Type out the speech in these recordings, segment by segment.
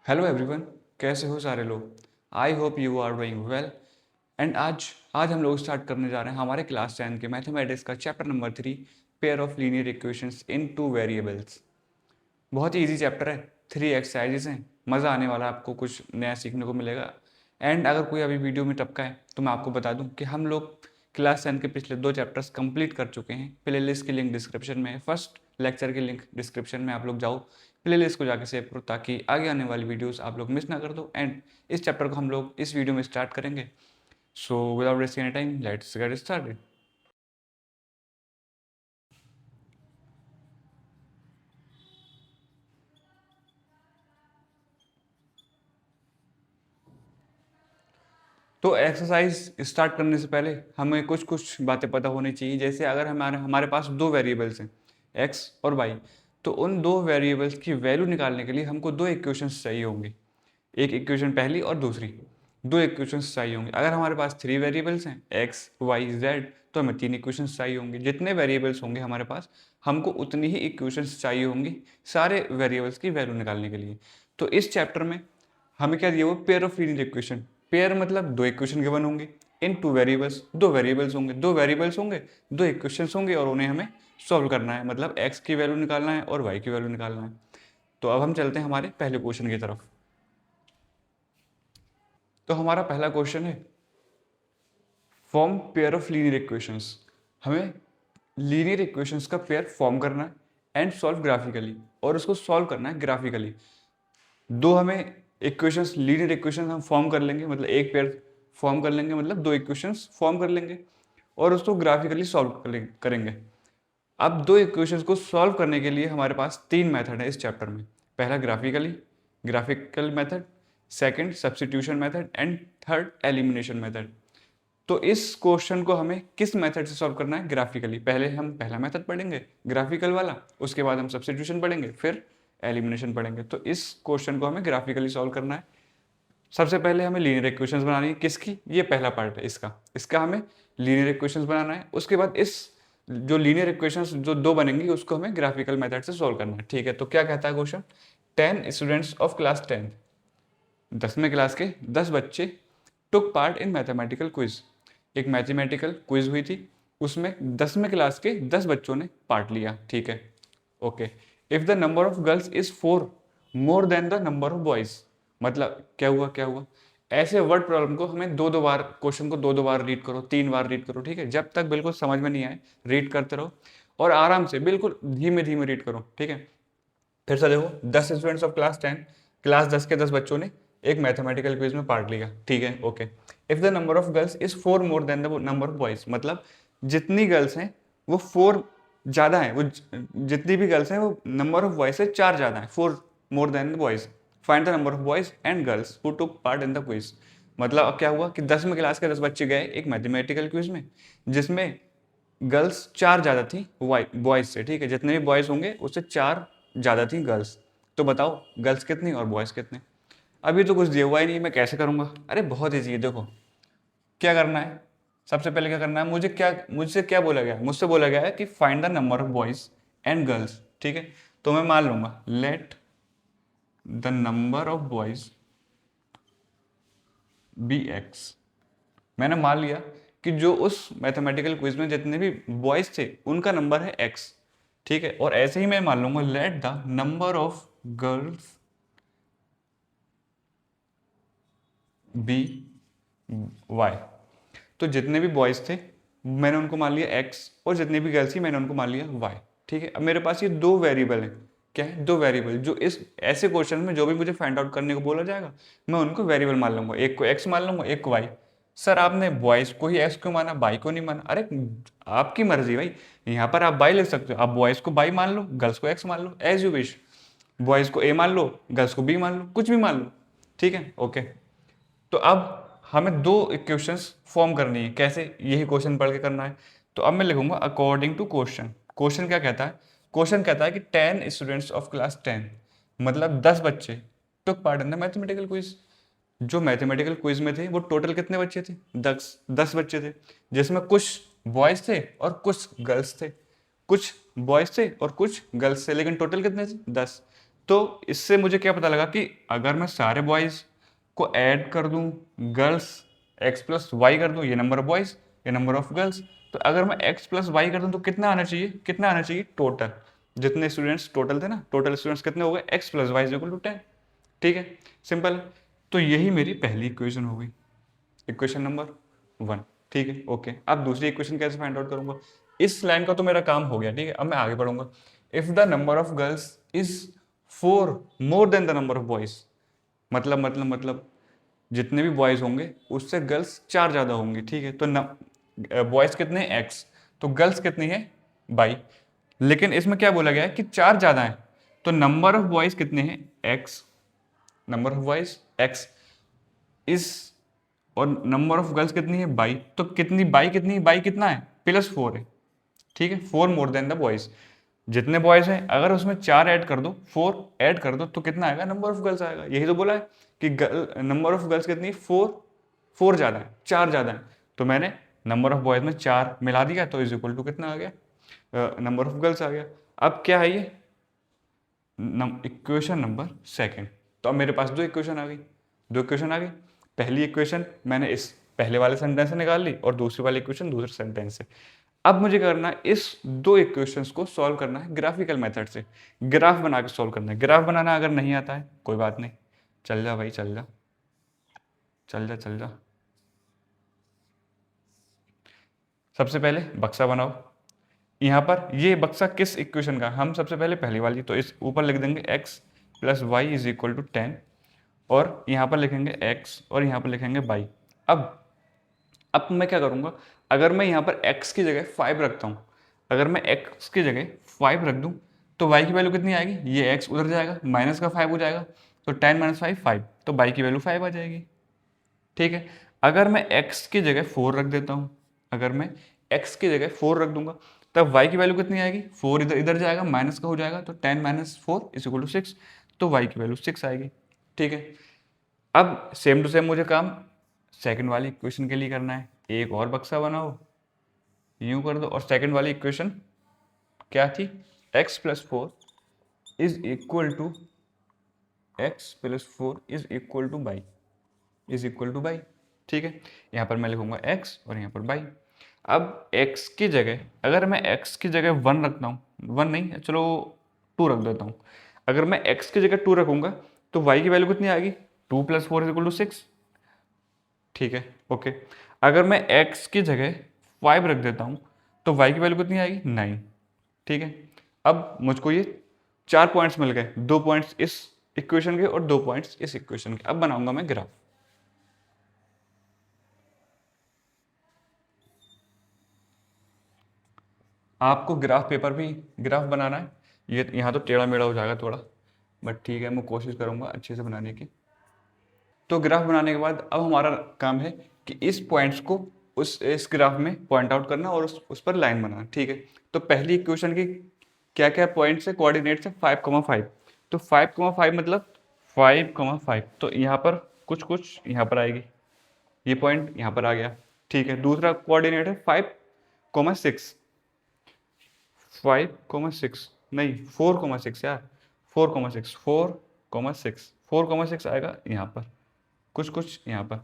Hello everyone, कैसे हो सारे लोग। I hope you are doing well. And आज हम लोग स्टार्ट करने जा रहे हैं हमारे क्लास 10 के मैथमेटिक्स का chapter number 3, pair of linear equations in two variables. बहुत ही इजी चैप्टर है, 3 एक्सरसाइजेस हैं, मज़ा आने वाला है, आपको कुछ नया सीखने को मिलेगा। एंड अगर कोई अभी वीडियो में टपका है तो मैं आपको बता दूं कि हम लोग क्लास 10 के पिछले 2 चैप्टर्स कंप्लीट कर चुके हैं। प्लेलिस्ट की लिंक डिस्क्रिप्शन में है, फर्स्ट लेक्चर की लिंक डिस्क्रिप्शन में, आप लोग जाओ प्लेलिस्ट को जाके सेव करो ताकि आगे आने वाली वीडियोस आप लोग मिस ना कर दो। एंड इस चैप्टर को हम लोग इस वीडियो में स्टार्ट करेंगे। So without wasting any time, let's get started. तो एक्सरसाइज स्टार्ट करने से पहले हमें कुछ कुछ बातें पता होनी चाहिए। जैसे अगर हमारे हमारे पास 2 वेरिएबल्स हैं, एक्स और वाई, तो उन 2 वेरिएबल्स की वैल्यू निकालने के लिए हमको 2 इक्वेशंस चाहिए होंगे। एक इक्वेशन पहली और दूसरी, 2 इक्वेशंस चाहिए होंगे। अगर हमारे पास 3 वेरिएबल्स हैं, एक्स वाई जेड, तो हमें 3 इक्वेशंस चाहिए होंगे। जितने वेरिएबल्स होंगे हमारे पास, हमको उतनी ही इक्वेशंस चाहिए होंगी सारे वेरिएबल्स की वैल्यू निकालने के लिए। तो इस चैप्टर में हमें क्या दिया हुआ, pair of linear equation. Pair मतलब 2 इक्वेशन गिवन होंगे इन 2 वेरिएबल्स। 2 वेरिएबल्स होंगे, 2 वेरिएबल्स होंगे, 2 इक्वेशंस होंगे और उन्हें हमें सॉल्व करना है, मतलब एक्स की वैल्यू निकालना है और वाई की वैल्यू निकालना है। तो अब हम चलते हैं हमारे पहले क्वेश्चन की तरफ। तो हमारा पहला क्वेश्चन है, form pair of linear equations. हमें लीनियर इक्वेशंस का पेयर फॉर्म करना है एंड सॉल्व ग्राफिकली, और उसको सॉल्व करना है ग्राफिकली। दो हमें इक्वेशंस, लीनियर इक्वेशंस हम फॉर्म कर लेंगे, मतलब एक पेयर फॉर्म कर लेंगे, मतलब 2 इक्वेशंस फॉर्म कर लेंगे और उसको ग्राफिकली सॉल्व करेंगे। अब 2 इक्वेशंस को सॉल्व करने के लिए हमारे पास 3 मेथड है इस चैप्टर में। पहला graphical method, second substitution method and third elimination method. तो इस क्वेश्चन को हमें किस मेथड से सॉल्व करना है, ग्राफिकली। पहले हम पहला मेथड पढ़ेंगे ग्राफिकल वाला, उसके बाद हम सब्स्टिट्यूशन पढ़ेंगे, फिर एलिमिनेशन पढ़ेंगे। तो इस क्वेश्चन को हमें ग्राफिकली सॉल्व करना है। सबसे पहले हमें लीनियर इक्वेशंस बनानी है। किसकी? ये पहला पार्ट है इसका हमें लीनियर इक्वेशंस बनाना है। उसके बाद इस जो लीनियर इक्वेशंस जो 2 बनेंगी उसको हमें ग्राफिकल मेथड से सॉल्व करना है। ठीक है, तो क्या कहता है क्वेश्चन, 10 स्टूडेंट्स ऑफ क्लास 10, 10वीं क्लास के 10 बच्चे took part in mathematical quiz. एक मैथमेटिकल क्विज हुई थी, उसमें 10वीं क्लास के 10 बच्चों ने पार्ट लिया। ठीक है, okay. If the number of girls is 4 more than the number of boys, मतलब क्या हुआ। ऐसे वर्ड प्रॉब्लम को हमें 2-2 बार, क्वेश्चन को 2-2 बार रीड करो, 3 बार रीड करो। ठीक है, जब तक बिल्कुल समझ में नहीं आए रीड करते रहो और आराम से बिल्कुल धीमे धीमे रीड करो। ठीक है, फिर से देखो, 10 स्टूडेंट्स ऑफ क्लास 10, क्लास 10 के 10 बच्चों ने एक मैथमेटिकल क्विज में पार्ट लिया। ठीक है, okay. If the number of girls is 4 more than the number of boys, मतलब जितनी गर्ल्स हैं वो 4 ज़्यादा हैं, वो जितनी भी गर्ल्स हैं वो नंबर ऑफ बॉयज से 4 ज़्यादा हैं, 4 more than the boys. Find the number of boys and girls who took part in the quiz. मतलब अब क्या हुआ कि 10वीं क्लास के 10 बच्चे गए एक मैथमेटिकल क्विज में, जिसमें गर्ल्स 4 ज़्यादा थी बॉयज से। ठीक है, जितने भी बॉयज होंगे उससे 4 ज़्यादा थी गर्ल्स। तो बताओ गर्ल्स कितनी और बॉयज़ कितने। अभी तो कुछ दिया हुआ ही नहीं, मैं कैसे करूँगा। अरे बहुत ईजी है, देखो क्या करना है। सबसे पहले क्या करना है, मुझसे क्या बोला गया है, मुझसे बोला गया है कि find the number of boys and girls. ठीक है, तो मैं मान लूँगा let the number of boys be x. मैंने मान लिया कि जो उस मैथमेटिकल क्विज में जितने भी बॉयज़ थे उनका नंबर है एक्स। ठीक है, और ऐसे ही मैं मान लूँगा let the number of girls be y. तो जितने भी बॉयज़ थे मैंने उनको मान लिया एक्स, और जितने भी गर्ल्स थी मैंने उनको मान लिया वाई। ठीक है, अब मेरे पास ये 2 वेरिएबल हैं। क्या है? 2 वेरिएबल, जो इस ऐसे क्वेश्चन में जो भी मुझे फाइंड आउट करने को बोला जाएगा मैं उनको वेरिएबल मान लूंगा। एक को एक्स मान लूंगा, एक को वाई। सर आपने बॉयज़ को ही एक्स क्यों माना, बाई को नहीं माना? अरे आपकी मर्जी भाई, यहाँ पर आप बाई लिख सकते हो, आप बॉयज़ को बाई मान लो, गर्ल्स को एक्स मान लो, एज यू विश। बॉयज़ को ए मान लो, गर्ल्स को बी मान लो, कुछ भी मान लो। ठीक है, ओके। तो अब हमें 2 इक्वेशंस फॉर्म करनी है। कैसे? यही क्वेश्चन पढ़ के करना है। तो अब मैं लिखूंगा अकॉर्डिंग टू क्वेश्चन। क्वेश्चन क्या कहता है? क्वेश्चन कहता है कि 10 स्टूडेंट्स ऑफ क्लास 10, मतलब 10 बच्चे took part in the mathematical quiz. जो मैथमेटिकल क्विज में थे वो टोटल कितने बच्चे थे? 10 बच्चे थे, जिसमें कुछ बॉयज थे और कुछ गर्ल्स थे। कुछ बॉयज थे और कुछ गर्ल्स थे, लेकिन टोटल कितने थे? 10। तो इससे मुझे क्या पता लगा कि अगर मैं सारे बॉयज़ को ऐड कर दूं, गर्ल्स x प्लस वाई कर दूं, ये नंबर ऑफ बॉयज़, ये नंबर ऑफ गर्ल्स, तो अगर मैं x प्लस वाई कर दूं तो कितना आना चाहिए, कितना आना चाहिए टोटल, जितने स्टूडेंट्स टोटल थे ना, टोटल स्टूडेंट्स कितने हो गए, x plus y equal to 10। ठीक है, सिंपल। तो यही मेरी पहली इक्वेशन हो गई, इक्वेशन नंबर 1। ठीक है, ओके। अब दूसरी इक्वेशन कैसे फाइंड आउट करूंगा, इस लाइन का तो मेरा काम हो गया। ठीक है, अब मैं आगे बढ़ूंगा। If the number of girls is 4 more than the number of boys, मतलब जितने भी बॉयज होंगे उससे गर्ल्स 4 ज्यादा होंगी। ठीक है, तो बॉयज कितने हैं, x, तो गर्ल्स कितनी है, बाई। लेकिन इसमें क्या बोला गया है कि 4 ज्यादा है, तो नंबर ऑफ बॉयज कितने हैं, x, number of boys x is, और नंबर ऑफ गर्ल्स कितनी है, बाई। तो कितनी बाई, कितनी बाई कितना है, +4 है। ठीक है, 4 मोर देन द बॉयज, जितने बॉयज हैं अगर उसमें 4 ऐड कर दो, 4 ऐड कर दो तो कितना आएगा, नंबर ऑफ गर्ल्स आएगा। यही तो बोला है कि नंबर ऑफ गर्ल्स कितनी है, 4 ज्यादा है, 4 ज्यादा है। तो मैंने नंबर ऑफ बॉयज में 4 मिला दिया, तो इज इक्वल टू कितना आ गया, नंबर ऑफ गर्ल्स आ गया। अब क्या है ये, इक्वेशन नंबर सेकंड। तो अब मेरे पास दो इक्वेशन आ गई, दो इक्वेशन आ गई। पहली इक्वेशन मैंने इस पहले वाले सेंटेंस से निकाल ली और दूसरी वाली इक्वेशन दूसरे सेंटेंस से। अब मुझे करना है इस दो इक्वेशंस को सॉल्व करना है ग्राफिकल मेथड से, ग्राफ बना के सॉल्व करना है। ग्राफ बनाना अगर नहीं आता है कोई बात नहीं, चल जा भाई, चल जा चल जा चल जा। सबसे पहले बक्सा बनाओ। यहाँ पर ये बक्सा किस इक्वेशन का, हम सबसे पहले पहली वाली, तो इस ऊपर लिख देंगे x plus y is equal to 10, और यहाँ पर लिखेंगे x और यहाँ पर लिखेंगे y। अब मैं क्या करूँगा, अगर मैं यहाँ पर x की जगह 5 रखता हूँ, अगर मैं x की जगह 5 रख दूँ तो y की वैल्यू कितनी आएगी, ये x उधर जाएगा, माइनस का 5 हो जाएगा, तो 10 माइनस 5 5, तो y की वैल्यू 5 आ जाएगी। ठीक है, अगर मैं x की जगह 4 रख देता हूँ, अगर मैं x की जगह 4 रख दूंगा तब y की वैल्यू कितनी आएगी, 4 इधर इधर जाएगा, माइनस का हो जाएगा, तो 10 माइनस 4 इज इक्वल टू 6, तो y की वैल्यू 6 आएगी। ठीक है, अब सेम टू सेम मुझे काम सेकंड वाली इक्वेशन के लिए करना है। एक और बक्सा बनाओ, यूं कर दो, और सेकंड वाली इक्वेशन क्या थी, x plus 4 is equal two by, is equal two by. ठीक है, यहाँ पर मैं लिखूंगा x और यहाँ पर बाई। अब x की जगह, अगर मैं x की जगह 1 रखता हूँ, 1 नहीं, चलो 2 रख देता हूँ। अगर मैं x की जगह 2 रखूंगा तो y की वैल्यू कितनी आएगी, 2 प्लस 4 इज इक्वल टू 6। ठीक है, ओके। अगर मैं x की जगह 5 रख देता हूँ तो y की वैल्यू कितनी आएगी, 9। ठीक है, अब मुझको ये 4 पॉइंट्स मिल गए, 2 पॉइंट्स इस इक्वेशन के और 2 पॉइंट्स इस इक्वेशन के। अब बनाऊंगा मैं ग्राफ। आपको ग्राफ पेपर भी ग्राफ बनाना है, ये यहाँ तो टेढ़ा मेढ़ा हो जाएगा थोड़ा, बट ठीक है, मैं कोशिश करूँगा अच्छे से बनाने की। तो ग्राफ बनाने के बाद अब हमारा काम है कि इस पॉइंट्स को उस इस ग्राफ में पॉइंट आउट करना और उस पर लाइन बनाना। ठीक है, तो पहली इक्वेशन की क्या क्या पॉइंट्स है, कोऑर्डिनेट्स है 5,5, तो 5,5 मतलब 5,5, तो यहाँ पर कुछ कुछ यहाँ पर आएगी, ये पॉइंट यहाँ पर आ गया। ठीक है, दूसरा कोऑर्डिनेट है 5,6, 5,6 नहीं 4,6 यार, 4,6, 4,6, 4,6 आएगा यहाँ पर, कुछ कुछ यहाँ पर।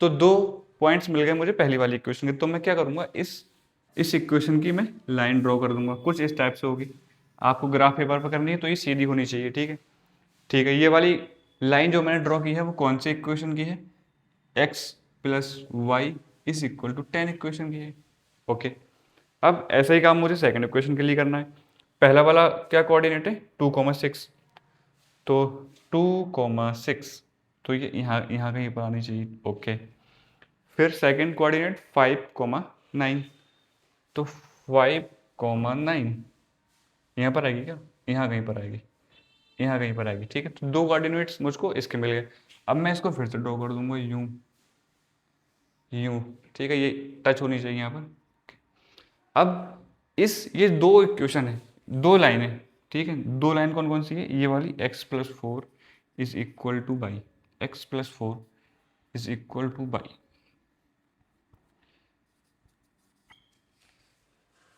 तो 2 पॉइंट्स मिल गए मुझे पहली वाली इक्वेशन के, तो मैं क्या करूँगा, इस इक्वेशन की मैं लाइन ड्रॉ कर दूंगा, कुछ इस टाइप से होगी। आपको ग्राफ पेपर पर करनी है तो ये सीधी होनी चाहिए। ठीक है, ठीक है, ये वाली लाइन जो मैंने ड्रॉ की है वो कौन सी इक्वेशन की है, x plus y is equal to 10 equation की है। ओके, अब ऐसा ही काम मुझे सेकंड इक्वेशन के लिए करना है। पहला वाला क्या कोऑर्डिनेट है, 2,6, तो 2,6, तो ये यहाँ यहाँ कहीं पर आनी चाहिए। ओके, फिर सेकंड कोऑर्डिनेट 5,9, तो 5,9 यहाँ पर आएगी क्या, यहाँ कहीं पर आएगी, यहाँ कहीं पर आएगी। ठीक है, तो 2 कोऑर्डिनेट्स मुझको इसके मिल गए। अब मैं इसको फिर से ड्रॉ कर दूंगा, यूं यूं। ठीक है, ये टच होनी चाहिए यहाँ पर। अब ये 2 इक्वेशन है, 2 लाइन है। ठीक है, 2 लाइन कौन कौन सी है, ये वाली x plus 4 is equal two by, x plus 4 is equal two by.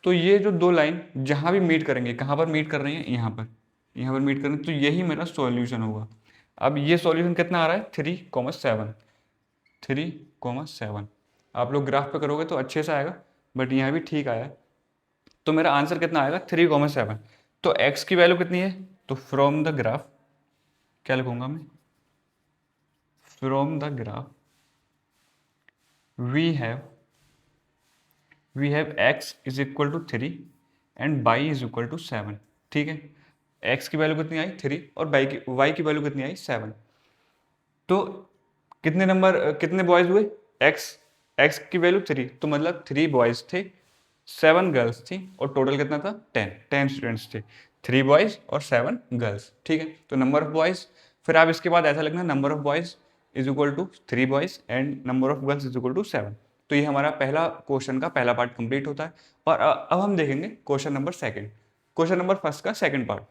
तो ये जो 2 लाइन जहां भी मीट करेंगे, कहां पर मीट कर रही है, यहाँ पर, यहाँ पर मीट करें तो यही मेरा सॉल्यूशन होगा। अब ये सॉल्यूशन कितना आ रहा है 3,7, 3,7। आप लोग ग्राफ पे करोगे तो अच्छे से आएगा, बट यहाँ भी ठीक आया है। तो मेरा आंसर कितना आएगा 3,7। तो x की वैल्यू कितनी है, तो फ्रॉम द ग्राफ क्या लिखूंगा मैं, from the graph we have x is equal to 3 and y is equal to 7। ठीक है, x की वैल्यू कितनी आई 3 और y की वैल्यू कितनी आई 7। तो कितने नंबर कितने बॉयज हुए, x की वैल्यू 3, तो मतलब 3 बॉयज थे 7 गर्ल्स थी, और टोटल कितना था 10 स्टूडेंट्स थे, 3 बॉयज और 7 गर्ल्स। ठीक है, तो नंबर ऑफ बॉयज, फिर आप इसके बाद ऐसा लिखना number of boys is equal to 3 boys and number of girls is equal to 7। तो ये हमारा पहला क्वेश्चन का पहला पार्ट कंप्लीट होता है। और अब हम देखेंगे question number second, question number first का सेकंड पार्ट।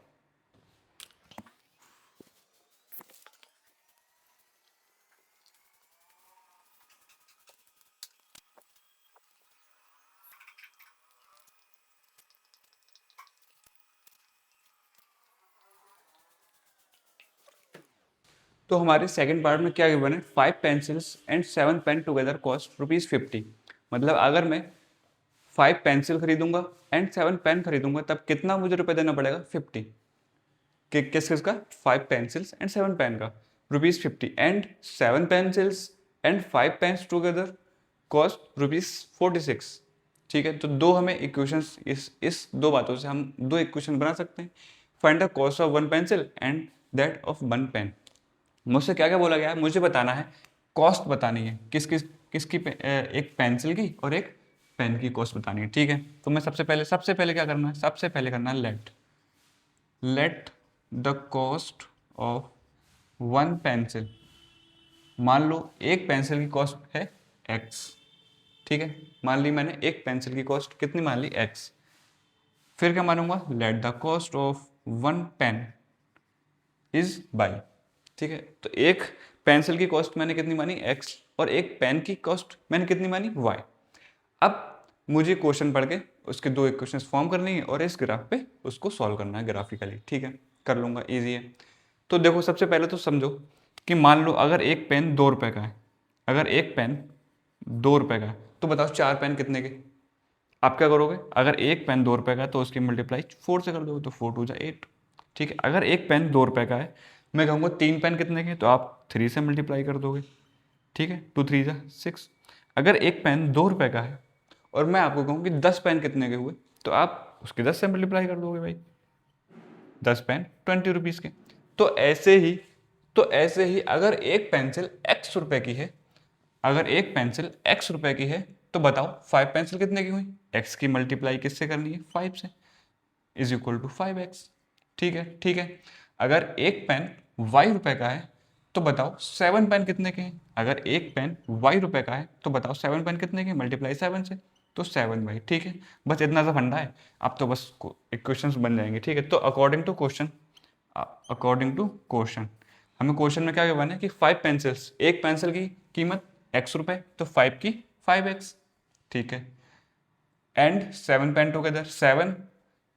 तो हमारे सेकंड पार्ट में क्या गिवन है, 5 pencils and 7 pen together cost ₹50। मतलब अगर मैं 5 पेंसिल खरीदूंगा एंड 7 पेन खरीदूंगा तब कितना मुझे रुपए देना पड़ेगा 50। किस किस का, 5 पेंसिल्स एंड 7 पेन का ₹50 and 7 pencils and 5 pens together cost ₹46। ठीक है, तो दो हमें इक्वेशंस, इस दो बातों से हम दो इक्वेशन बना सकते हैं। Find the cost of 1 pencil and that of 1 pen. मुझसे क्या क्या बोला गया है, मुझे बताना है, कॉस्ट बतानी है किसकी एक पेंसिल की और एक पेन की कॉस्ट बतानी है। ठीक है, तो मैं सबसे पहले क्या करना है, सबसे पहले करना है late the cost of 1 pencil. मान लो एक पेंसिल की कॉस्ट है x। ठीक है, मान ली मैंने एक पेंसिल की कॉस्ट कितनी मान ली x। फिर क्या मानूंगा, let the cost of 1 pen is y. ठीक है, तो एक पेंसिल की कॉस्ट मैंने कितनी मानी x और एक पेन की कॉस्ट मैंने कितनी मानी y। अब मुझे क्वेश्चन पढ़ के उसके दो इक्वेशंस फॉर्म करनी है और इस ग्राफ पे उसको सॉल्व करना है ग्राफिकली। ठीक है, कर लूँगा, ईजी है। तो देखो सबसे पहले तो समझो कि मान लो अगर एक पेन 2 रुपये का है, अगर एक पेन 2 रुपये का है तो बताओ 4 पेन कितने के। आप क्या करोगे, अगर एक पेन 2 रुपये का है तो उसकी मल्टीप्लाई 4 से कर दोगे, तो 4 2 जा 8। ठीक है, अगर एक पेन 2 रुपये का है, मैं कहूँगा 3 पेन कितने के, तो आप 3 से मल्टीप्लाई कर दोगे। ठीक है, 2 3 जा 6। अगर एक पेन 2 रुपये का है और मैं आपको कहूँ कि 10 पेन कितने के हुए, तो आप उसके 10 से मल्टीप्लाई कर दोगे भाई, 10 पेन 20 रुपीज़ के। तो ऐसे ही अगर एक पेंसिल x रुपए की है, अगर एक पेंसिल x रुपए की है तो बताओ 5 पेंसिल कितने की हुई, x की मल्टीप्लाई किससे करनी है 5 से, इज इक्वल टू 5x। ठीक है, अगर एक पेन y रुपए का है तो बताओ 7 पेन कितने के हैं, अगर एक पेन y रुपए का है तो बताओ 7 पेन कितने के, मल्टीप्लाई 7 से, तो 7y। ठीक है, बस इतना सा फंडा है, अब तो बस इक्वेशंस बन जाएंगे। ठीक है, तो अकॉर्डिंग टू क्वेश्चन हमें क्वेश्चन में क्या गिवन है कि 5 पेंसिल्स, एक पेंसिल की कीमत x रुपए, तो 5 की 5x। ठीक है, एंड 7 पेन टुगेदर, 7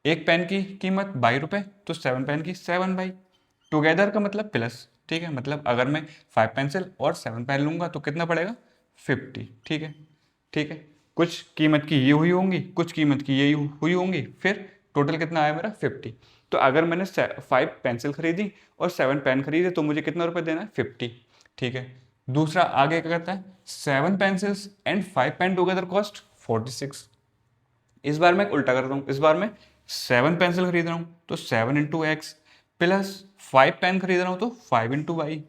एक पेन की कीमत 22 रुपए, तो 7 पेन की 7 बाई। टुगेदर का मतलब प्लस। ठीक है, मतलब अगर मैं 5 पेंसिल और 7 पेन लूंगा तो कितना पड़ेगा 50। ठीक है, कुछ कीमत की ये हुई होंगी, कुछ कीमत की ये हुई होंगी, फिर टोटल कितना आया मेरा 50। तो अगर मैंने 5 पेंसिल खरीदी और 7 पेन खरीदे तो मुझे कितना रुपए देना है 50। ठीक है, दूसरा आगे क्या करता है, 7 pencils and 5 pen together cost 46। इस बार मैं उल्टा करता हूँ, इस बार मैं 7 पेंसिल खरीद रहा हूँ तो 7 इंटू एक्स प्लस 5 पेन खरीद रहा हूँ तो 5 into y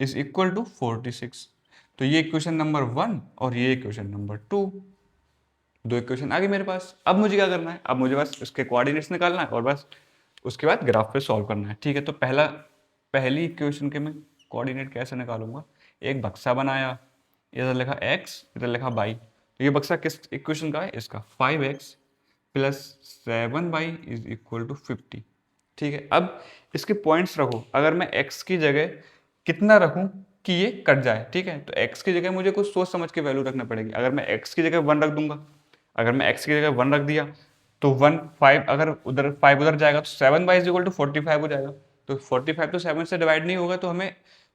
is equal to 46। तो ये इक्वेशन नंबर 1 और ये इक्वेशन नंबर 2, दो इक्वेशन आ गई मेरे पास। अब मुझे क्या करना है, अब मुझे बस इसके कोऑर्डिनेट्स निकालना है और बस उसके बाद ग्राफ पे सॉल्व करना है। ठीक है, तो पहली इक्वेशन के मैं कोऑर्डिनेट कैसे निकालूंगा, एक बक्सा बनाया, इधर लिखा x, इधर लिखा y। तो ये बक्सा किस इक्वेशन का है, इसका 5x plus 7y is equal to 50। ठीक है, अब इसके पॉइंट्स रखो, अगर मैं x की जगह कितना रखूं कि ये कट जाए। ठीक है, तो x की जगह मुझे कुछ सोच समझ के वैल्यू रखना पड़ेगी। अगर मैं x की जगह 1 रख दूंगा, अगर मैं x की जगह 1 रख दिया तो 1 5 अगर उधर 5 उधर जाएगा तो 7 बाई इज इक्वल टू 45 हो जाएगा। तो 45 तो 7 से डिवाइड नहीं होगा, तो हमें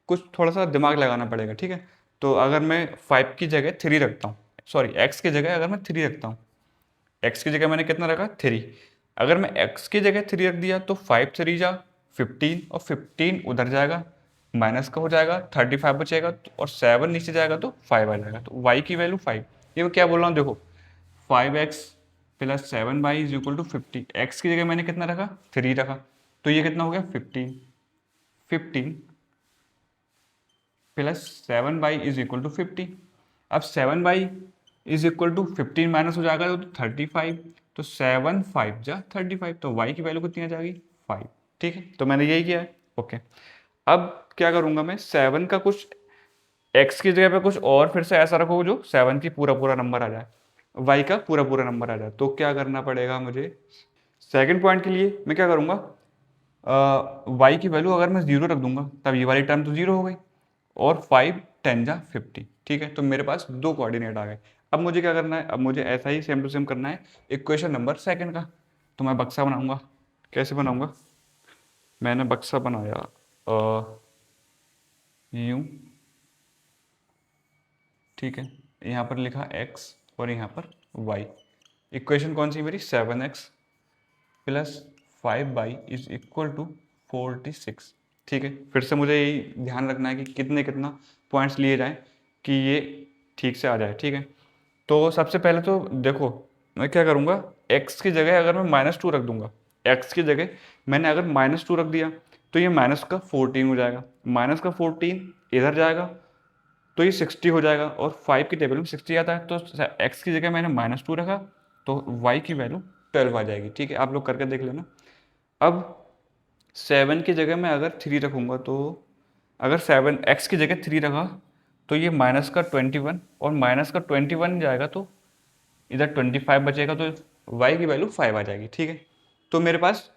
कुछ थोड़ा सा दिमाग लगाना पड़ेगा, ठीक है। तो अगर मैं 5 की जगह 3 रखता हूँ, सॉरी एक्स की जगह अगर मैं 3 रखता हूँ, एक्स की जगह मैंने कितना रखा 3, अगर मैं एक्स की जगह 3 रख दिया तो 5 3 जा 15 और 15 उधर जाएगा माइनस का हो जाएगा 35 बचेगा, और 7 नीचे जाएगा तो 5 आ जाएगा। तो y की वैल्यू 5, ये मैं क्या बोल रहा हूँ देखो, 5x plus 7y is equal to 50। X की जगह मैंने कितना रखा 3 रखा, तो ये कितना हो गया 15। 15 plus 7y is equal to 50। अब 7y is equal to 15 minus हो जाएगा तो 35, तो 7 5 जा 35, तो y की वैल्यू कितनी आ जाएगी 5। ठीक है, तो मैंने यही किया है। ओके, अब क्या करूंगा मैं, 7 का कुछ x की जगह पे कुछ और फिर से ऐसा रखो जो 7 की पूरा पूरा नंबर आ जाए, y का पूरा पूरा नंबर आ जाए। तो क्या करना पड़ेगा मुझे, सेकंड पॉइंट के लिए मैं क्या करूंगा, y की वैल्यू अगर मैं 0 रख दूंगा तब ये वाली टर्म तो 0 हो गई, और 5 10 जा 50। ठीक है, तो मेरे पास दो कोऑर्डिनेट आ गए। अब मुझे क्या करना है, अब मुझे ऐसा ही सेम टू सेम करना है इक्वेशन नंबर सेकंड का। तो मैं बक्सा बनाऊंगा, कैसे बनाऊंगा, मैंने बक्सा बनाया यूं, ठीक है, यहाँ पर लिखा x और यहाँ पर y। इक्वेशन कौन सी मेरी, 7x plus 5y is equal to 46। ठीक है, फिर से मुझे यही ध्यान रखना है कि कितने कितना पॉइंट्स लिए जाएं कि ये ठीक से आ जाए। ठीक है, तो सबसे पहले तो देखो मैं क्या करूँगा, x की जगह अगर मैं -2 रख दूंगा, x की जगह मैंने अगर -2 रख दिया तो ये माइनस का 14 हो जाएगा, माइनस का 14 इधर जाएगा तो ये 60 हो जाएगा, और 5 की टेबल में 60 आता है, तो x की जगह मैंने -2 रखा तो y की वैल्यू 12 आ जाएगी। ठीक है, आप लोग करके देख लेना। अब 7 की जगह मैं अगर 3 रखूँगा, तो अगर 7 x की जगह 3 रखा तो ये माइनस का 21, और माइनस का 21 जाएगा तो इधर 25 बचेगा, तो y की वैल्यू 5 आ जाएगी। ठीक है, तो मेरे पास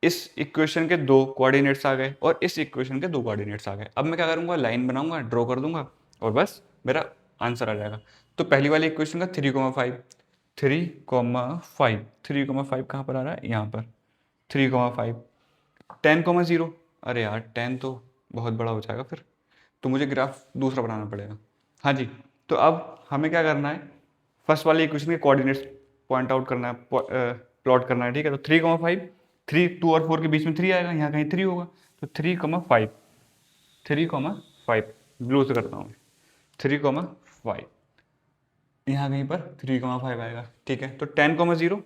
इस इक्वेशन के दो कोऑर्डिनेट्स आ गए और इस इक्वेशन के दो कोऑर्डिनेट्स आ गए। अब मैं क्या करूँगा, लाइन बनाऊंगा, ड्रॉ कर दूंगा, और बस मेरा आंसर आ जाएगा। तो पहली वाली इक्वेशन का 3,5, 3,5, 3,5 कहाँ पर आ रहा है, यहाँ पर 3,5, 10,0। अरे यार 10 तो बहुत बड़ा हो जाएगा फिर, तो मुझे ग्राफ दूसरा बनाना पड़ेगा। हाँ जी, तो अब हमें क्या करना है, फर्स्ट वाली इक्वेशन के कोऑर्डिनेट्स पॉइंट आउट करना है, प्लॉट करना है। ठीक है, तो 3,5, 3 2 और 4 के बीच में 3 आएगा, यहाँ कहीं 3 होगा, तो 3,5, 3,5 ब्लू से करता हूँ, 3,5 यहाँ कहीं पर 3,5 आएगा। ठीक है, तो 10,0,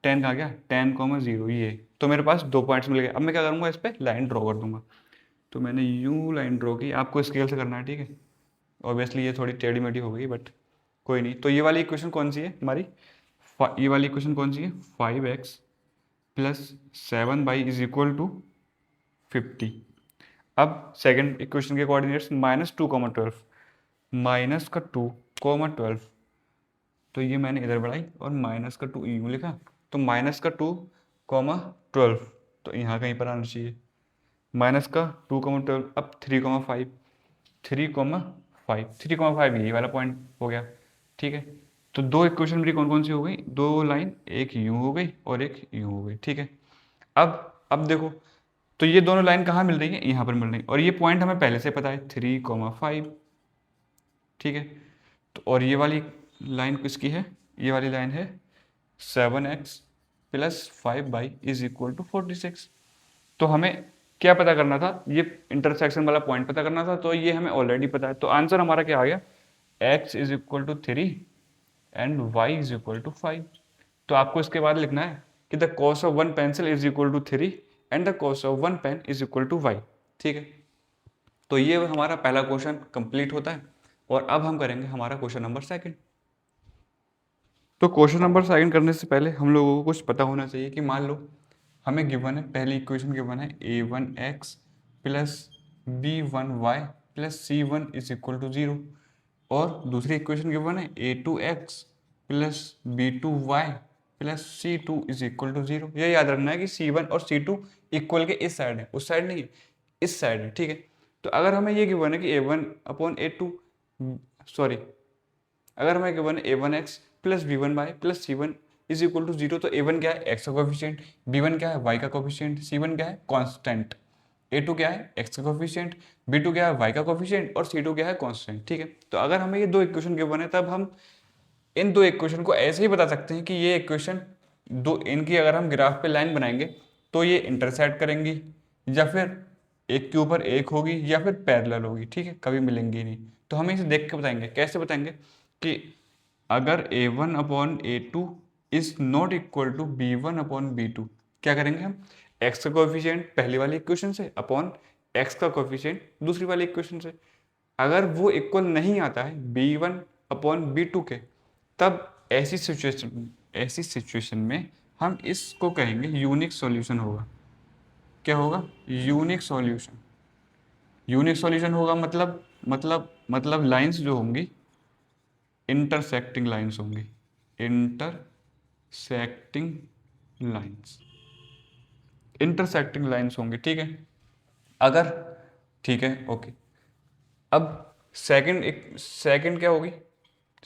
10 कहाँ गया, 10,0 ये, तो मेरे पास दो पॉइंट्स मिल गए। अब मैं क्या करूँगा, इस पर लाइन ड्रॉ कर दूंगा। तो मैंने यूँ लाइन ड्रॉ की, आपको स्केल से करना है। ठीक है, ऑब्वियसली ये थोड़ी टेढ़ी मेढ़ी हो गई, बट कोई नहीं। तो ये वाली इक्वेशन कौन सी है हमारी, ये वाली इक्वेशन कौन सी है, 5x plus 7y is equal to 50। अब सेकंड इक्वेशन के कोऑर्डिनेट्स -2,12, माइनस का 2,12, तो ये मैंने इधर बढ़ाई और माइनस का 2 यूँ लिखा, तो -2,12, तो यहाँ कहीं पर आना चाहिए, माइनस का 2,12। अब 3,5, 3,5, 3,5 ये वाला पॉइंट हो गया। ठीक है, तो दो इक्वेशन मेरी कौन कौन सी हो गई, दो लाइन, एक यूँ हो गई और एक यूँ हो गई। ठीक है, अब देखो, तो ये दोनों लाइन कहाँ मिल रही है, यहाँ पर मिल रही है, और ये पॉइंट हमें पहले से पता है 3,5। ठीक है, तो और ये वाली लाइन किसकी है, ये वाली लाइन है 7x plus 5y is equal to 46। तो हमें क्या पता करना था, ये इंटरसेक्शन वाला पॉइंट पता करना था, तो ये हमें ऑलरेडी पता है। तो आंसर हमारा क्या आ गया, x is equal to 3 and y is equal to 5। तो आपको इसके बाद लिखना है कि the cost of one pencil is equal to 3 and the cost of one pen is equal to y। ठीक है, तो ये हमारा पहला क्वेश्चन कंप्लीट होता है, और अब हम करेंगे हमारा क्वेश्चन नंबर सेकंड। तो क्वेश्चन नंबर सेकंड करने से पहले हम लोगों को कुछ पता होना चाहिए कि मान लो हमें गिवन है, पहली इक्वेशन गिवन है a1x plus b1y plus c1 is equal to 0, और दूसरी इक्वेशन गिवन है a2x plus b2y plus c2 is equal to 0। यह याद रखना है कि c1 और c2 इक्वल के इस साइड है, उस साइड नहीं है, इस साइड है। ठीक है, तो अगर हमें ये गिवन है कि a1/a2, सॉरी, अगर हमें गिवन है a1x plus b1y plus c1 is equal to 0, तो a1 क्या है, x का कोफिशिएंट, b1 क्या है, y का कोफिशिएंट, c1 क्या है, कांस्टेंट, a2 क्या है, x का कोफिशिएंट, b2 क्या है, y का कोफिशिएंट, और c2 क्या है, कांस्टेंट। ठीक है, तो अगर हमें ये दो इक्वेशन गिवन है तब हम इन दो इक्वेशन को ऐसे ही बता सकते हैं कि ये इक्वेशन दो, इनकी अगर हम ग्राफ पे लाइन बनाएंगे तो ये इंटरसेक्ट करेंगी, या फिर एक के ऊपर एक होगी, या फिर पैरेलल होगी। ठीक है, कभी मिलेंगी नहीं। तो हम इसे देख के बताएंगे। कैसे बताएंगे कि अगर a1 upon a2 is not equal to b1 upon b2, क्या करेंगे हम, x का कोएफिशिएंट पहली वाली इक्वेशन से अपॉन x का कोएफिशिएंट दूसरी वाली इक्वेशन से। अगर वो इक्वल नहीं आता है b1 अपॉन b2 के, तब ऐसी सिचुएशन में हम इसको कहेंगे यूनिक सॉल्यूशन होगा। क्या होगा, यूनिक सॉल्यूशन। यूनिक सॉल्यूशन होगा मतलब लाइंस जो होंगी इंटरसेक्टिंग लाइंस होंगी, इंटरसेक्टिंग लाइंस, इंटरसेक्टिंग लाइंस होंगी। ठीक है, अगर, ठीक है, ओके। अब सेकंड क्या होगी,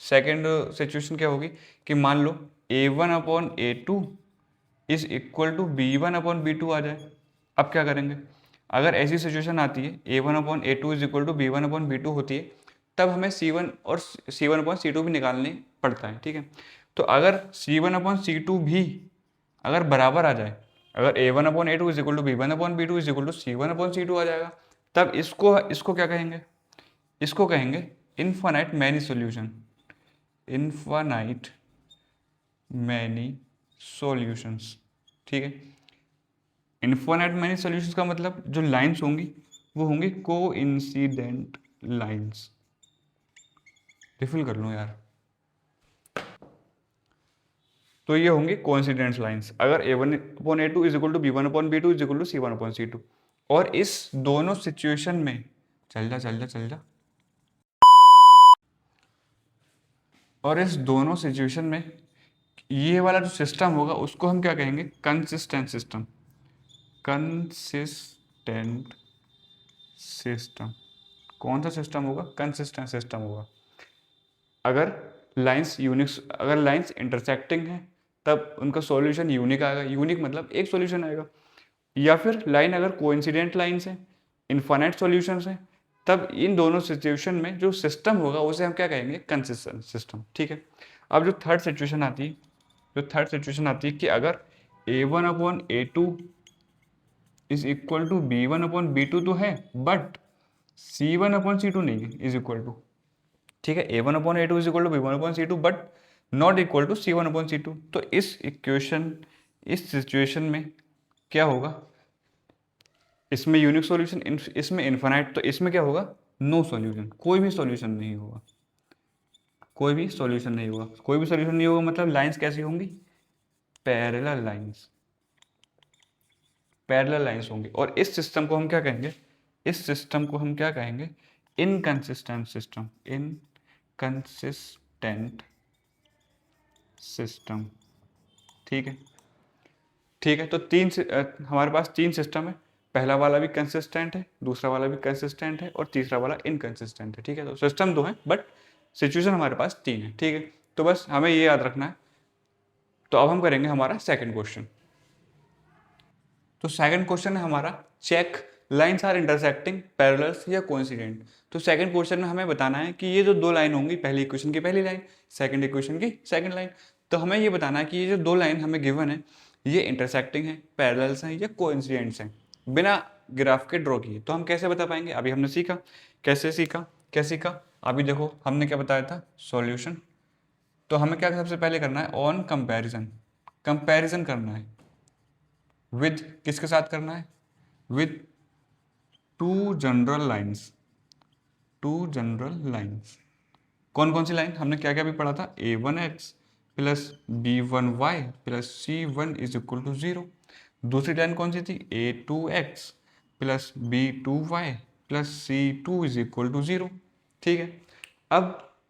सेकंड सिचुएशन क्या होगी कि मान लो a1 upon a2 is equal to b1 upon b2 आ जाए। अब क्या करेंगे, अगर ऐसी सिचुएशन आती है a1 upon a2 is equal to b1 upon b2 होती है, तब हमें c1 और c1 अपॉन c2 भी निकालने पड़ता है। ठीक है, तो अगर c1 अपॉन c2 भी अगर बराबर आ जाए, अगर a1 upon a2 is equal to b1 upon b2 is equal to c1 upon c2 आ जाएगा, तब इसको क्या कहेंगे, इसको कहेंगे infinite many solution, infinite many solutions. ठीक है, इनफाइनाइट मैनी सॉल्यूशंस का मतलब जो लाइंस होंगी वो होंगी कोइंसिडेंट लाइंस। रिफिल कर लूँ यार। तो ये होंगी कोइंसिडेंट लाइंस अगर a1 upon a2 is equal to b1 upon b2 is equal to c1 upon c2। और इस दोनों सिचुएशन में चल जा और इस दोनों सिचुएशन में ये वाला जो सिस्टम होगा उसको हम क्या कहेंगे, कंसिस्टेंट सिस्टम। कंसिस्टेंट सिस्टम कौन सा सिस्टम होगा, कंसिस्टेंट सिस्टम होगा। अगर अगर लाइंस इंटरसेक्टिंग है तब उनका सॉल्यूशन यूनिक आएगा। यूनिक मतलब एक सॉल्यूशन आएगा। या फिर लाइन अगर कोइंसिडेंट लाइंस है, इनफाइनाइट सॉल्यूशंस है, तब इन दोनों सिचुएशन में जो सिस्टम होगा उसे हम क्या कहेंगे, कंसिस्टेंट सिस्टम। ठीक है, अब जो थर्ड सिचुएशन आती है कि अगर a1 upon a2 is equal to b1 upon b2 तो है, बट c1 अपॉन c2 नहीं है, इज इक्वल टू। ठीक है, a1 upon a2 is equal to b1 upon c2 but not equal to c1 upon c2। तो इस situation में क्या होगा, इसमें यूनिक सॉल्यूशन, इसमें इनफाइनाइट, तो इसमें क्या होगा, नो सॉल्यूशन, कोई भी सॉल्यूशन नहीं होगा। कोई भी सॉल्यूशन नहीं होगा मतलब लाइंस कैसी होंगी, पैरेलल लाइंस होंगी। और इस सिस्टम को हम क्या कहेंगे, इनकंसिस्टेंट सिस्टम। ठीक है, तो हमारे पास तीन सिस्टम है। पहला वाला भी कंसिस्टेंट है, दूसरा वाला भी कंसिस्टेंट है, और तीसरा वाला इनकंसिस्टेंट है। ठीक है, तो सिस्टम दो है बट सिचुएशन हमारे पास तीन है। ठीक है, तो बस हमें ये याद रखना है। तो अब हम करेंगे हमारा सेकंड क्वेश्चन। तो सेकंड क्वेश्चन है हमारा, check lines are intersecting parallels या कोइंसिडेंट। तो सेकंड क्वेश्चन में हमें बताना है कि ये जो दो लाइन होंगी, पहली इक्वेशन की पहली लाइन, सेकंड इक्वेशन की सेकंड लाइन, तो हमें ये बताना है कि ये जो दो लाइन हमें गिवन है ये इंटरसेक्टिंग है, पैरेलल्स हैं या कोइंसिडेंट्स हैं, बिना ग्राफ के ड्रॉ किए। तो हम कैसे बता पाएंगे, अभी हमने सीखा। क्या सीखा अभी देखो, हमने क्या बताया था, सॉल्यूशन। तो हमें क्या सबसे पहले करना है, ऑन कंपैरिजन करना है। विद किसके साथ करना है, विद टू जनरल लाइंस। कौन कौन सी लाइन, हमने क्या क्या भी पढ़ा था, a1x plus b1y plus c1 is equal to 0। दूसरी लाइन कौन सी थी, a2x plus b2y plus c2 is equal to 0। ठीक है, अब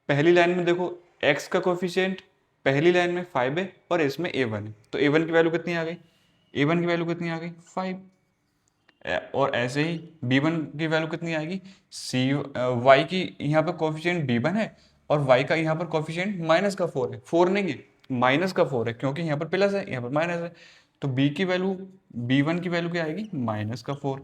पहली लाइन में देखो x का कोफिशिएंट पहली लाइन में 5 है और इसमें a1 है, तो a1 की वैल्यू कितनी आ गई, 5। और ऐसे ही b1 की वैल्यू कितनी आएगी, y की यहाँ पर कोफिशिएंट b1 है और y का यहाँ पर कोफिशिएंट -4 है, 4 नहीं है, माइनस का 4 है क्योंकि यहाँ पर प्लस है, यहाँ पर माइनस है, तो b की वैल्यू, b1 की वैल्यू क्या आएगी, माइनस का 4।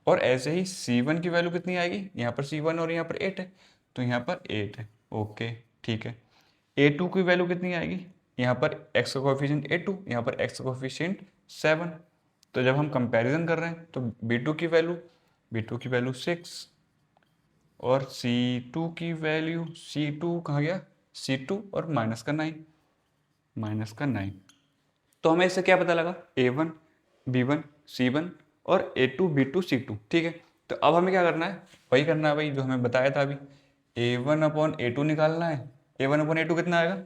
और ऐसे ही c1 की वैल्यू कितनी आएगी, यहाँ पर c1 और यहाँ पर 8 है, तो यहाँ पर 8 है। ओके ठीक है। a2 की वैल्यू कितनी आएगी, यहाँ पर x का कोफिशिएंट a2, यहाँ पर x का कोफिशिएंट 7। तो जब हम कंपैरिजन कर रहे हैं तो b2 की वैल्यू 6 और c2 की वैल्यू, c2 कहाँ गया, c2 और माइनस का 9। तो हमें इससे क्या पता लगा, a1 b1 c1 और a2 b2 c2। ठीक है, तो अब हमें क्या करना है, वही करना है भाई जो हमें बताया था अभी, a1/a2 निकालना है। a1/a2 कितना आएगा,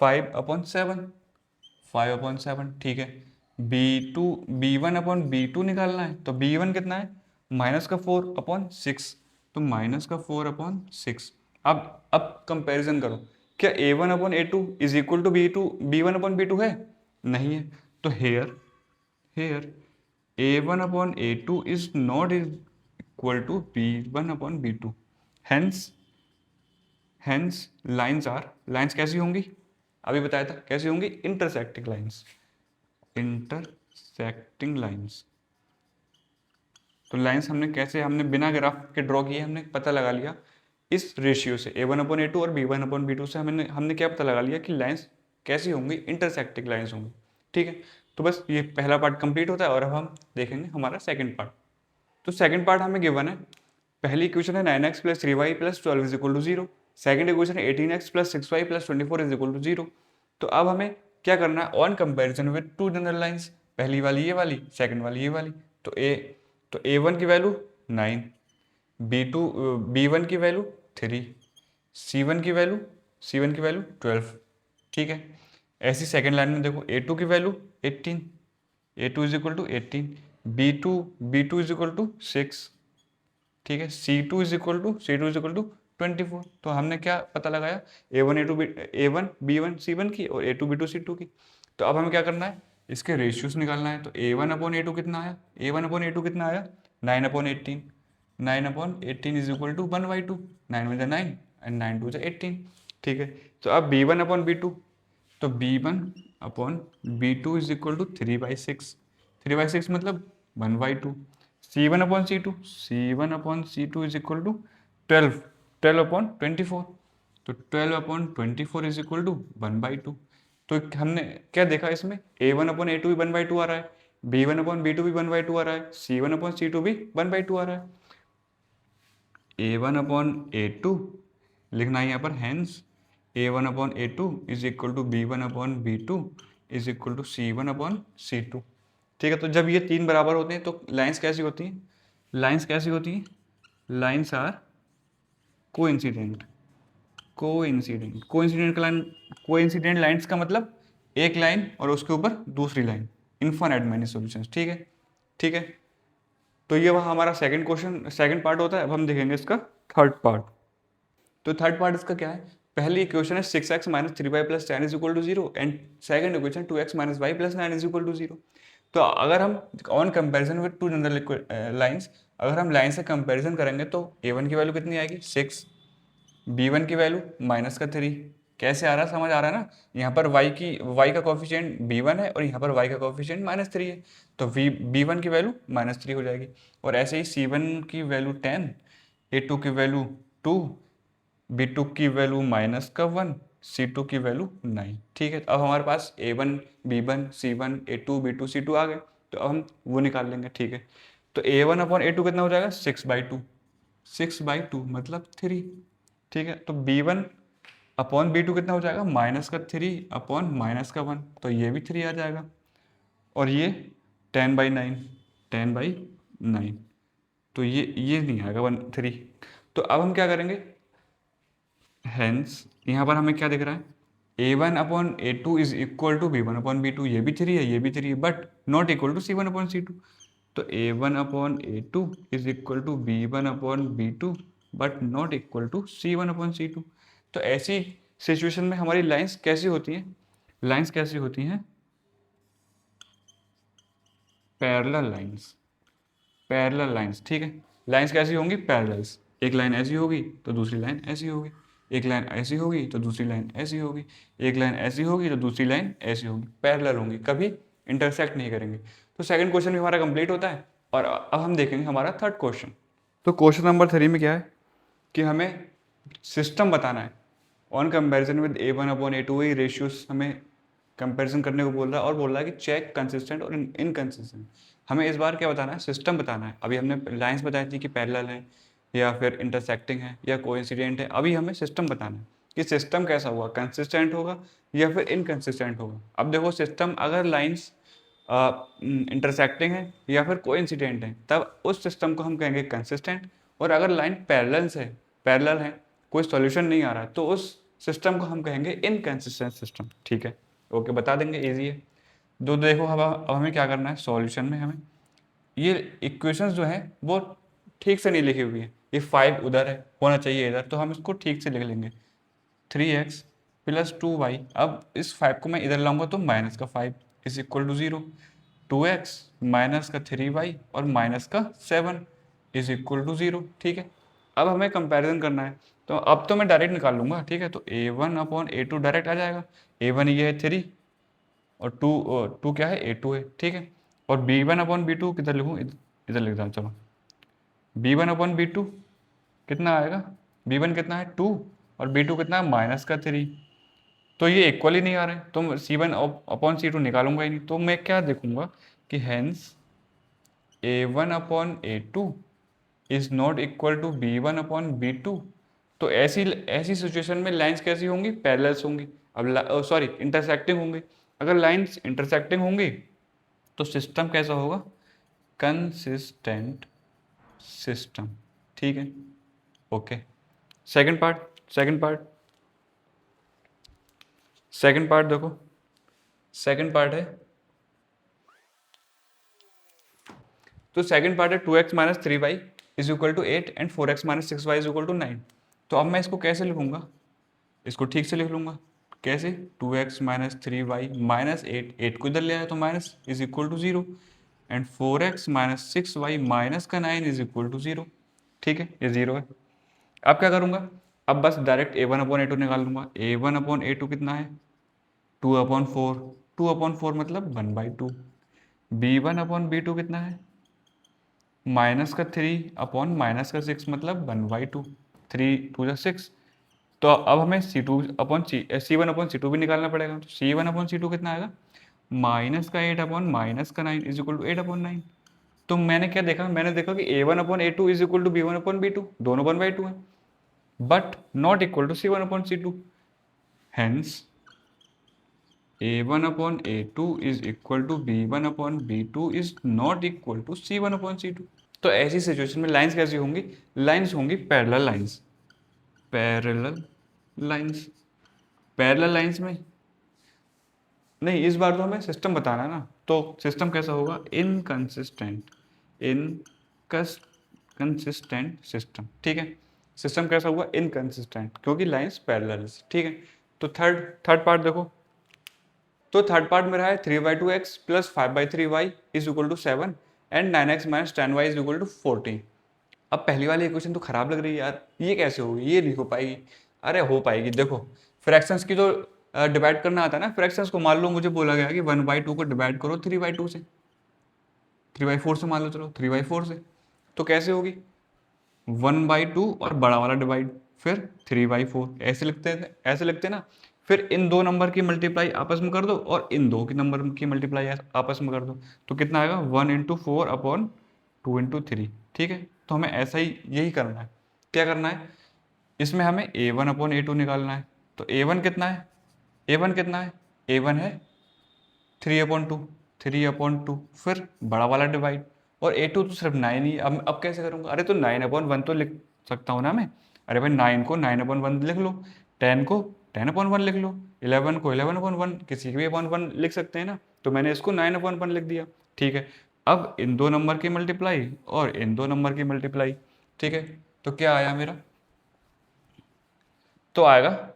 5/7, 5/7। ठीक है, b1/b2 निकालना है, तो b1 कितना है, माइनस का 4/6, तो माइनस का 4/6। अब कंपैरिजन करो, क्या a1/a2 is equal to b1/b2 है, नहीं है, तो here a1/a2 is not equal to b1/b2। Hence lines कैसी होंगी, अभी बताया था कैसी होंगी, इंटरसेक्टिंग लाइन्स। तो लाइन्स हमने बिना ग्राफ के ड्रॉ किए, हमने पता लगा लिया इस रेशियो से, a1/a2 और b1/b2 से हमने क्या पता लगा लिया कि लाइन्स कैसी होंगी, इंटरसेक्टिंग लाइन्स होंगी। ठीक है, तो बस ये पहला पार्ट कंप्लीट होता है और अब हम देखेंगे हमारा सेकंड पार्ट। तो सेकंड पार्ट हमें गिवन है, पहली इक्वेशन है 9x + 3y + 12 is equal to 0। Second equation है 18x + 6y + 24 is equal to 0। तो अब हमें क्या करना है, on comparison with two general lines, पहली वाली ये वाली, सेकंड वाली ये वाली। तो a1 की वैल्यू 9, b1 की वैल्यू 3, c1 की वैल्यू 12। ठीक है, ऐसी सेकंड लाइन में देखो a2 की value 18, a2 is equal to 18, b2 is equal to 6। ठीक है, C2 इज इक्वल टू 24। तो हमने क्या पता लगाया, A1 B1 C1 की और A2 B2 C2 की। तो अब हमें क्या करना है, इसके रेशियोज निकालना है। तो A1/A2 कितना आया, A1/A2 कितना आया, 9/18, 9/18 इज इक्वल टू 1/2, 9 में 9 एंड 9 2 18। ठीक है, तो अब B1/B2, तो B1/B2 इज इक्वल टू 3/6, 3/6 मतलब 1/2। C1/C2 इज इक्वल टू 12, 12/24, तो 12/24 इज इक्वल टू 1/2। तो हमने क्या देखा इसमें, A1/A2 भी 1/2 आ रहा है, B1/B2 भी 1/2 आ रहा है, C1/C2 भी 1/2 आ रहा है। A1/A2 लिखना है यहाँ पर, hence A1/A2 is equal to B1/B2 is equal to C1/C2। ठीक है, तो जब ये तीन बराबर होते हैं तो लाइंस कैसी होती हैं, lines are coincident. Coincident lines का मतलब एक लाइन और उसके ऊपर दूसरी लाइन, इनफाइनाइट मैनी सॉल्यूशंस। ठीक है, ठीक है, तो ये वहाँ हमारा सेकंड पार्ट होता है। अब हम देखेंगे इसका थर्ड पार्ट। तो थर्ड पार्ट इसका क्या है, पहली इक्वेशन है 6x - 3y + 10 is equal to 0 and second equation 2x - y + 9 is equal to 0। तो अगर हम on comparison with two general lines, अगर हम लाइन से कंपैरिजन करेंगे तो a1 की वैल्यू कितनी आएगी 6, b1 की वैल्यू -3। कैसे आ रहा है, समझ आ रहा है ना, यहाँ पर y का कोफिशिएंट b1 है और यहाँ पर y का कोफिशिएंट -3 है, तो b1 की वैल्यू -3 हो जाएगी। और ऐसे ही c1 की वैल्यू 10, a2 की वैल्यू 2, b2 की वैल्यू -1, c2 की वैल्यू 9। ठीक है, तो अब हमारे पास a1 b1 c1 a2 b2 c2 आ गए, तो अब हम वो निकाल लेंगे। ठीक है, तो a1/a2 कितना हो जाएगा 6/2, 6/2 मतलब 3। ठीक है, तो b1/b2 कितना हो जाएगा -3/-1, तो ये भी 3 आ जाएगा। और ये 10/9, 10/9, तो ये नहीं आएगा 3। तो अब हम क्या करेंगे, हेंस यहाँ पर हमें क्या दिख रहा है, a1/a2 is equal to b1/b2, ये भी 3 है, ये भी 3 है, but not equal to c1/c2। तो a1/a2 is equal to b1/b2 but not equal to c1/c2। तो ऐसी सिचुएशन में हमारी लाइंस कैसी होती हैं, पैरेलल लाइंस। ठीक है, लाइंस कैसी होंगी, पैरेलल्स, एक लाइन ऐसी होगी तो दूसरी लाइन ऐसी होगी, एक लाइन ऐसी होगी तो दूसरी लाइन ऐसी होगी, एक लाइन ऐसी होगी तो दूसरी लाइन ऐसी होगी, पैरेलल होंगी, कभी इंटरसेक्ट नहीं करेंगे। तो सेकंड क्वेश्चन भी हमारा कंप्लीट होता है। और अब हम देखेंगे हमारा थर्ड क्वेश्चन। तो क्वेश्चन नंबर 3 में क्या है कि हमें सिस्टम बताना है ऑन कंपेरिजन विद A1/A2 वही रेशियोज हमें कंपैरिजन करने को बोल रहा है और बोल रहा है कि चेक कंसिस्टेंट और इनकंसिस्टेंट। हमें इस बार क्या बताना है, सिस्टम बताना है। अभी हमने लाइंस बताई थी कि पैरेलल है या फिर इंटरसेक्टिंग है या कोइंसिडेंट है, अभी हमें सिस्टम बताना है कि सिस्टम कैसा होगा, कंसिस्टेंट होगा या फिर इनकंसिस्टेंट होगा। अब देखो सिस्टम अगर लाइंस इंटरसेक्टिंग है या फिर कोइंसिडेंट है तब उस सिस्टम को हम कहेंगे कंसिस्टेंट, और अगर लाइन पैरेलल है कोई सॉल्यूशन नहीं आ रहा है तो उस सिस्टम को हम कहेंगे इनकंसिस्टेंट सिस्टम। ठीक है, ओके, बता देंगे, इजी है। तो देखो अब हमें क्या करना है, सॉल्यूशन में हमें ये इक्वेशंस जो है वो ठीक से नहीं लिखी हुई है। ये 5 उधर है, होना चाहिए इधर, तो हम इसको ठीक से लिख लेंगे 3x प्लस 2y। अब इस 5 को मैं इधर लाऊंगा तो माइनस का 5 is equal to 0, 2x minus का 3y और माइनस का 7 इज इक्वल टू 0। ठीक है, अब हमें कंपैरिजन करना है, तो अब तो मैं डायरेक्ट निकाल लूंगा। ठीक है, तो A1/A2 डायरेक्ट आ जाएगा। A1 ये है 3 और 2 क्या है, A2 है। ठीक है, और B1/B2 किधर लिखूँ, इधर लिख दें, चलो। B1/B2 कितना आएगा, B1 कितना है 2 और B2 कितना है माइनस का 3। तो ये इक्वल ही नहीं आ रहे, तो C1/C2 निकालूंगा ही नहीं, तो मैं क्या देखूंगा कि hence A1/A2 is not equal to B1/B2। तो ऐसी ऐसी सिचुएशन में लाइंस कैसी होंगी, पैरेलल्स होंगी। अब सॉरी इंटरसेक्टिंग होंगी। अगर लाइंस इंटरसेक्टिंग होंगी तो सिस्टम कैसा होगा, कंसिस्टेंट सिस्टम। ठीक है, ओके। सेकंड पार्ट देखो, सेकंड पार्ट है, तो सेकंड पार्ट है 2x minus 3y is equal to 8 and 4x minus 6y is equal to 9। तो अब मैं इसको कैसे लिखूंगा, इसको ठीक से लिख लूंगा। कैसे, 2x माइनस 3y माइनस 8 को इधर ले आया तो minus is equal to 0 and 4x minus 6y minus का 9 इज इक्वल टू 0। ठीक है, ये 0 है। अब क्या करूंगा, अब बस डायरेक्ट A1/A2 निकाल लूंगा। A1/A2 कितना है, 2/4, 2/4 मतलब 1/2। B1/B2 कितना है, माइनस का 3 अपॉन माइनस का 6 मतलब 1/2, 3 2 6। तो अब हमें C1/C2 भी निकालना पड़ेगा। तो C1/C2 कितना आएगा, माइनस का 8 अपॉन माइनस का 9 इज इक्वल टू 8/9। तो मैंने क्या देखा, मैंने देखा कि A1/A2 is equal to B1/B2, दोनों 1/2 है, but not equal to C1/C2। Hence A1/A2 is equal to B1/B2 is not equal to C1/C2। तो ऐसी सिचुएशन में लाइंस कैसी होंगी, लाइंस होंगी parallel lines. Parallel lines, parallel lines में नहीं, इस बार तो हमें सिस्टम बताना है ना, तो सिस्टम कैसा होगा, इनकंसिस्टेंट सिस्टम। ठीक है, सिस्टम कैसा हुआ, इनकंसिस्टेंट, क्योंकि लाइंस पैरेलल। ठीक है, तो थर्ड पार्ट देखो, तो थर्ड पार्ट में रहा है 3/2x plus 5/3y is equal to 7 and 9x minus 10y is equal to 14। अब पहली वाली इक्वेशन तो खराब लग रही है यार, ये कैसे होगी, ये नहीं हो पाएगी। अरे हो पाएगी, देखो फ्रैक्शंस की तो डिवाइड करना आता है ना फ्रैक्शंस को। मान लो मुझे बोला गया कि 1/2 को डिवाइड करो 3/2 से, 3/4 से, मान लो चलो 3/4 से, तो कैसे होगी, 1/2 और बड़ा वाला डिवाइड, फिर 3/4, ऐसे लिखते हैं ना। फिर इन दो नंबर की मल्टीप्लाई आपस में कर दो और इन दो की नंबर की मल्टीप्लाई आपस में कर दो, तो कितना आएगा 1/4/2/3। ठीक है, तो हमें ऐसा ही यही करना है। क्या करना है, इसमें हमें A1/A2 निकालना है। तो A1 कितना है, A1 कितना है, A1 है 3/2, 3/2, फिर बड़ा वाला डिवाइड, और A2 तो सिर्फ 9 ही। अब कैसे करूँगा, अरे तो 9/1 तो लिख सकता हूँ ना मैं। अरे भाई 9 को 9/1 लिख लो, 10 को 10/1 लिख लो, 11 को 11/1, किसी की भी 1 लिख सकते हैं ना। तो मैंने इसको 9/1 लिख दिया। ठीक है, अब इन दो नंबर की मल्टीप्लाई और इन दो नंबर की मल्टीप्लाई। ठीक है, तो क्या आया मेरा, तो आएगा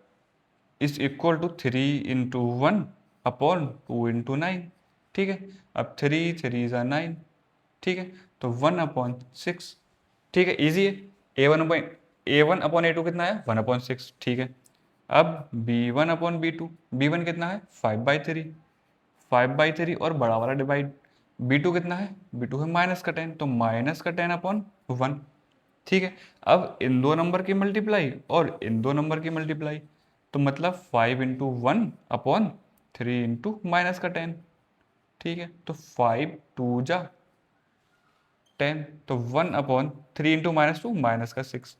इज इक्वल टू 3/1/2/9। ठीक है, अब 3 3 9। ठीक है, तो 1/6। ठीक है, इजी है। A1/A2 कितना है 1/6, ठीक है। अब B1/B2, B1 कितना है 5/3 और बड़ा वाला डिवाइड, B2 कितना है, B2 है -10, तो -10/1, ठीक है। अब इन दो नंबर की मल्टीप्लाई और इन दो नंबर की मल्टीप्लाई, तो मतलब 5 × 1/3 × -10, ठीक है। तो 5 2 जा 10, तो 1/3 × -2 -6।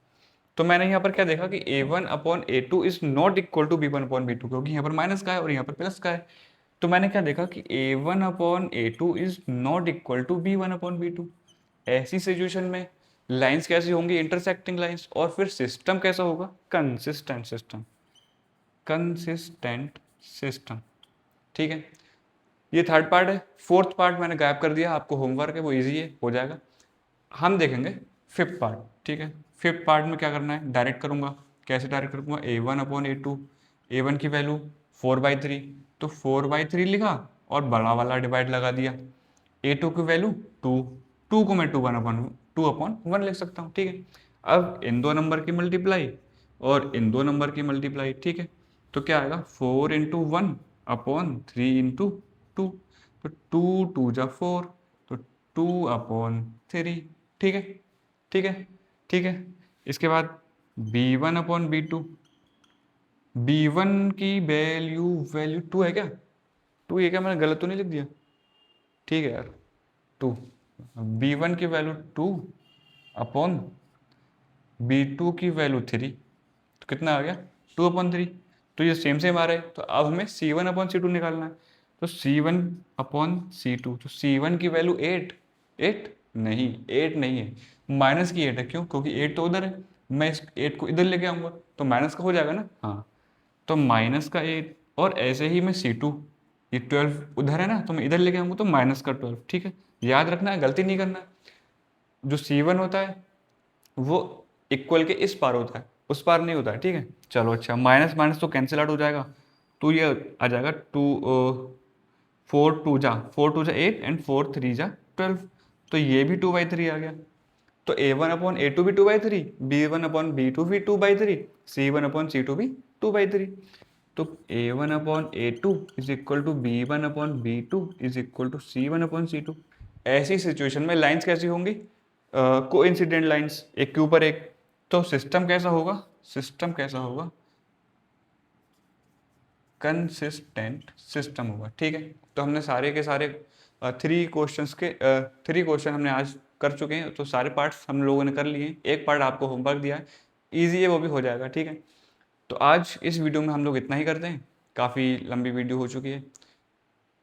तो मैंने यहाँ पर क्या देखा कि A1/A2 is not equal to B1/B2, क्योंकि यहाँ पर माइनस का है और यहाँ पर प्लस का है। तो मैंने क्या देखा कि A1/A2 is not equal to B1/B2। ऐसी सिचुएशन में लाइंस कैसी होंगी, इंटरसेक्टिंग लाइंस, और फिर सिस्टम कैसा होगा, कंसिस्टेंट सिस्टम, ठीक है। ये थर्ड पार्ट है। फोर्थ पार्ट मैंने गायब कर दिया, आपको होमवर्क है वो इजी है, हो जाएगा। हम देखेंगे फिफ्थ पार्ट, ठीक है। फिफ्थ पार्ट में क्या करना है, डायरेक्ट करूंगा। कैसे डायरेक्ट करूंगा, A1/A2, A1 की वैल्यू 4/3, तो 4/3 लिखा और बड़ा वाला डिवाइड लगा दिया। A2 की वैल्यू 2, 2 को मैं 2/1 लिख सकता हूँ, ठीक है। अब इन दो नंबर की मल्टीप्लाई और इन दो नंबर की मल्टीप्लाई, ठीक है। तो क्या आएगा 4 × 1/3 × 2, तो 2 2 जा 4, तो 2/3, ठीक है, ठीक है, ठीक है। इसके बाद B1/B2, B1 की वैल्यू 2 है क्या, 2 ये क्या मैंने गलत तो नहीं लिख दिया, ठीक है यार, 2, B1 की वैल्यू 2/B2 की वैल्यू 3, तो कितना आ गया 2/3। तो ये सेम आ रहा है। तो अब हमें C1/C2 निकालना है। तो C1/C2, तो C1 की वैल्यू 8, 8 नहीं, 8 नहीं है, माइनस की 8 है। क्यों, क्योंकि 8 तो उधर है, मैं इस 8 को इधर लेके आऊंगा तो माइनस का हो जाएगा ना, हाँ। तो -8, और ऐसे ही मैं C2, ये 12 उधर है ना, तो मैं इधर लेके आऊंगा तो -12, ठीक है। याद रखना है, गलती नहीं करना है। जो C1 होता है वो इक्वल के इस पार होता है, उस पार नहीं होता है, ठीक है। चलो अच्छा, माइनस माइनस तो कैंसिल आउट हो जाएगा, तो ये आ जाएगा 4 2 जा 8 एंड 4 3 जा 12, तो ये भी 2/3 आ गया। तो A1/A2 भी 2/3, B1/B2 भी 2/3, C1/C2 भी 2/3। तो A1/A2 is equal to B1/B2 is equal to C1/C2। ऐसी सिचुएशन में लाइंस कैसी होंगी, कोइंसिडेंट लाइंस, एक के ऊपर एक। तो सिस्टम कैसा होगा, कंसिस्टेंट सिस्टम होगा, ठीक है। तो हमने सारे के सारे 3 क्वेश्चन हमने आज कर चुके हैं। तो सारे पार्ट्स हम लोगों ने कर लिए हैं, एक पार्ट आपको होमवर्क दिया है, ईजी है, वो भी हो जाएगा, ठीक है। तो आज इस वीडियो में हम लोग इतना ही करते हैं, काफ़ी लंबी वीडियो हो चुकी है।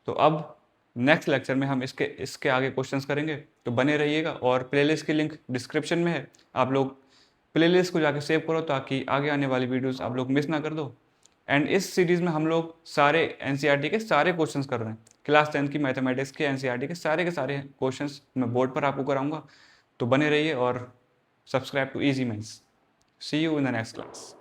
तो अब नेक्स्ट लेक्चर में हम इसके आगे क्वेश्चंस करेंगे, तो बने रहिएगा। और प्लेलिस्ट की लिंक डिस्क्रिप्शन में है, आप लोग प्लेलिस्ट को जाके सेव करो ताकि आगे आने वाली वीडियोस आप लोग मिस ना कर दो। एंड इस सीरीज़ में हम लोग सारे एनसीईआरटी के सारे क्वेश्चंस कर रहे हैं, क्लास 10 की मैथमेटिक्स के एनसीईआरटी के सारे क्वेश्चंस मैं बोर्ड पर आपको कराऊंगा। तो बने रहिए और subscribe to easy mains. See you in the next class.